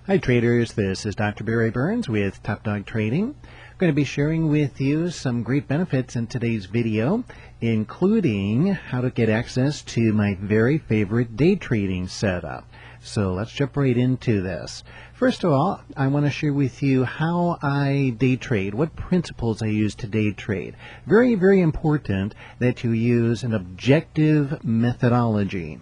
Hi traders, this is Dr. Barry Burns with Top Dog Trading. I'm going to be sharing with you some great benefits in today's video, including how to get access to my very favorite day trading setup. So let's jump right into this. First of all, I want to share with you how I day trade, what principles I use to day trade. Very, very important that you use an objective methodology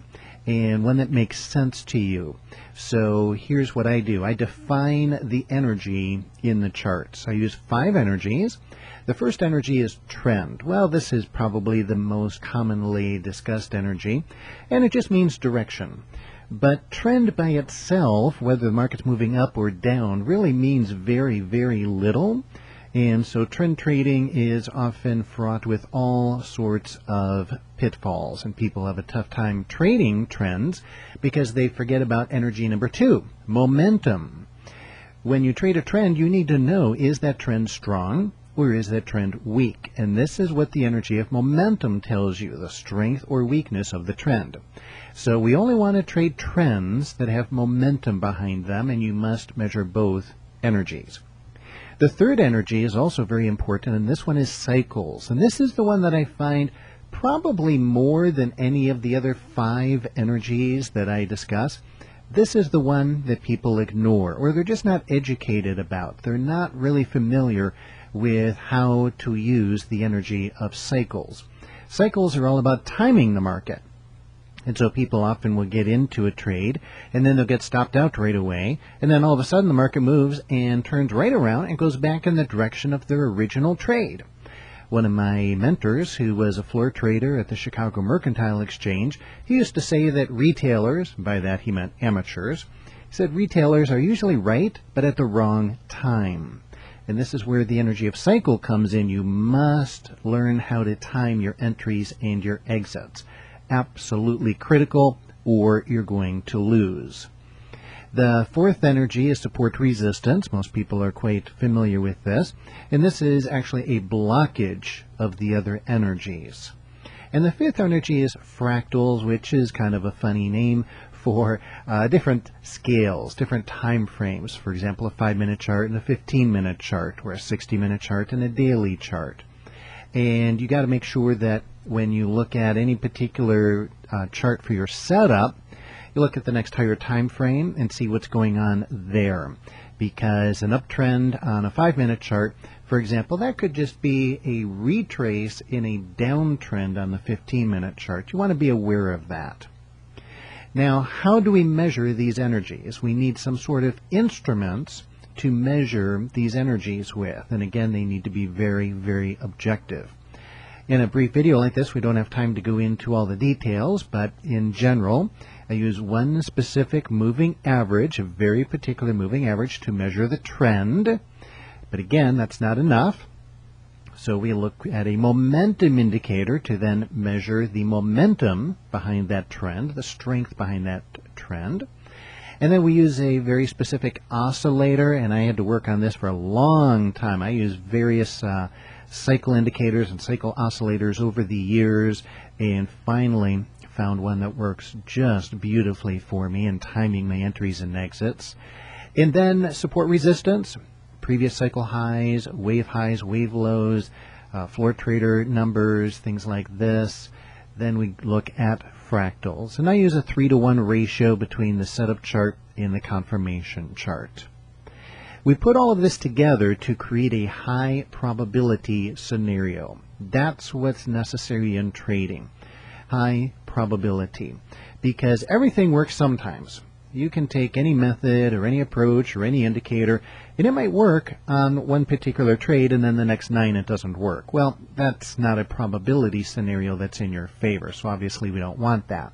and one that makes sense to you. So here's what I do. I define the energy in the charts. I use 5 energies. The first energy is trend. Well, this is probably the most commonly discussed energy, and it just means direction. But trend by itself, whether the market's moving up or down, really means very, very little. And so trend trading is often fraught with all sorts of pitfalls, and people have a tough time trading trends because they forget about energy number 2, momentum. When you trade a trend, you need to know, is that trend strong or is that trend weak? And this is what the energy of momentum tells you, the strength or weakness of the trend. So we only want to trade trends that have momentum behind them, and you must measure both energies. The third energy is also very important, and this one is cycles. And this is the one that I find probably more than any of the other 5 energies that I discuss. This is the one that people ignore, or they're just not educated about. They're not really familiar with how to use the energy of cycles. Cycles are all about timing the market. And so people often will get into a trade, and then they'll get stopped out right away, and then all of a sudden the market moves and turns right around and goes back in the direction of their original trade. One of my mentors, who was a floor trader at the Chicago Mercantile Exchange, he used to say that retailers, by that he meant amateurs, he said retailers are usually right, but at the wrong time. And this is where the energy of cycle comes in. You must learn how to time your entries and your exits. Absolutely critical, or you're going to lose. The fourth energy is support resistance. Most people are quite familiar with this, and this is actually a blockage of the other energies. And the fifth energy is fractals, which is kind of a funny name for different scales, different time frames. For example, a 5-minute chart and a 15-minute chart, or a 60-minute chart and a daily chart. And you got to make sure that when you look at any particular chart for your setup, you look at the next higher time frame and see what's going on there. Because an uptrend on a 5-minute chart, for example, that could just be a retrace in a downtrend on the 15-minute chart. You want to be aware of that. Now, how do we measure these energies? We need some sort of instruments to measure these energies with. And again, they need to be very, very objective. In a brief video like this, we don't have time to go into all the details, but in general, I use one specific moving average, a very particular moving average, to measure the trend. But again, that's not enough. So we look at a momentum indicator to then measure the momentum behind that trend, the strength behind that trend. And then we use a very specific oscillator, and I had to work on this for a long time. I use various cycle indicators and cycle oscillators over the years, and finally found one that works just beautifully for me in timing my entries and exits. And then support resistance, previous cycle highs, wave lows, floor trader numbers, things like this. Then we look at fractals, and I use a 3-to-1 ratio between the setup chart and the confirmation chart. We put all of this together to create a high probability scenario. That's what's necessary in trading. High probability. Because everything works sometimes. You can take any method or any approach or any indicator, and it might work on one particular trade, and then the next 9 it doesn't work. Well, that's not a probability scenario that's in your favor, so obviously we don't want that.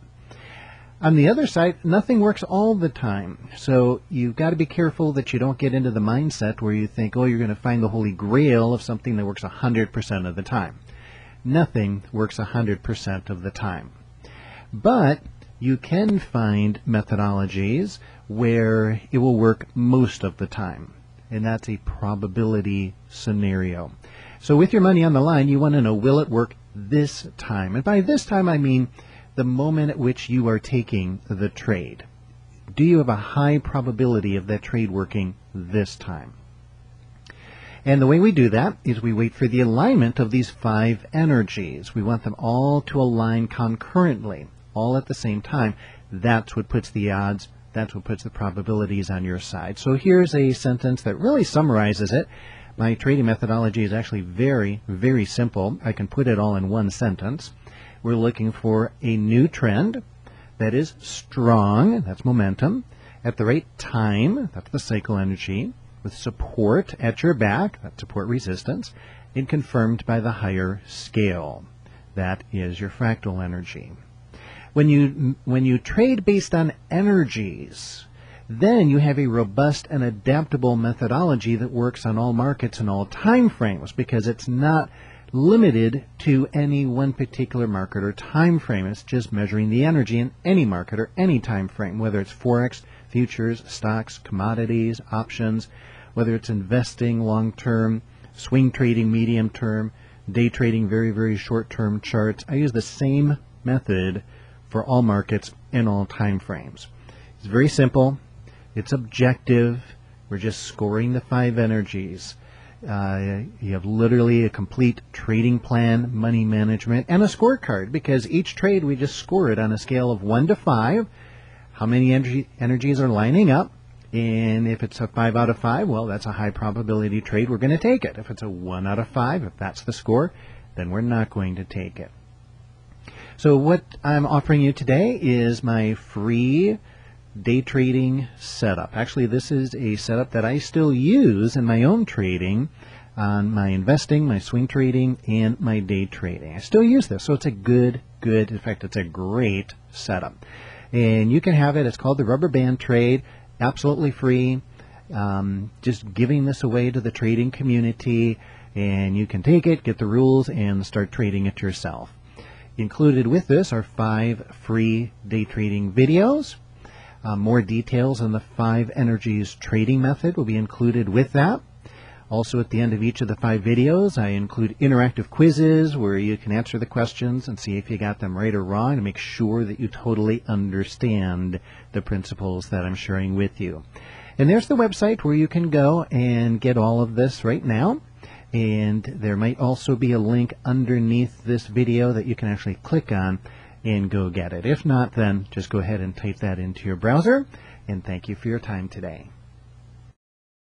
On the other side, nothing works all the time. So you've got to be careful that you don't get into the mindset where you think, oh, you're going to find the holy grail of something that works 100% of the time. Nothing works 100% of the time. But you can find methodologies where it will work most of the time. And that's a probability scenario. So with your money on the line, you want to know, will it work this time? And by this time, I mean the moment at which you are taking the trade. do you have a high probability of that trade working this time? And the way we do that is we wait for the alignment of these 5 energies. We want them all to align concurrently, all at the same time. That's what puts the odds, that's what puts the probabilities on your side. So here's a sentence that really summarizes it. My trading methodology is actually very, very simple. I can put it all in one sentence. We're looking for a new trend that is strong, that's momentum, at the right time, that's the cycle energy, with support at your back, that's support resistance, and confirmed by the higher scale. That is your fractal energy. When you trade based on energies, then you have a robust and adaptable methodology that works on all markets and all time frames, because it's not limited to any one particular market or time frame. It's just measuring the energy in any market or any time frame, whether it's forex, futures, stocks, commodities, options, whether it's investing long-term, swing trading medium-term, day trading very, very short-term charts. I use the same method for all markets and all time frames. It's very simple. It's objective. We're just scoring the 5 energies. You have literally a complete trading plan, money management, and a scorecard, because each trade we just score it on a scale of 1 to 5. How many energies are lining up? And if it's a 5 out of 5, well, that's a high probability trade. We're going to take it. If it's a 1 out of 5, if that's the score, then we're not going to take it. So what I'm offering you today is my free day trading setup. Actually, this is a setup that I still use in my own trading, on my investing, my swing trading, and my day trading. I still use this, so it's a good, in fact, it's a great setup. And you can have it. It's called the Rubber Band Trade, absolutely free. Just giving this away to the trading community, and you can take it, get the rules, and start trading it yourself. Included with this are 5 free day trading videos. More details on the 5 energies trading method will be included with that. Also, at the end of each of the 5 videos, I include interactive quizzes where you can answer the questions and see if you got them right or wrong, to make sure that you totally understand the principles that I'm sharing with you. And there's the website where you can go and get all of this right now. And there might also be a link underneath this video that you can actually click on and go get it. If not, then just go ahead and type that into your browser. And thank you for your time today.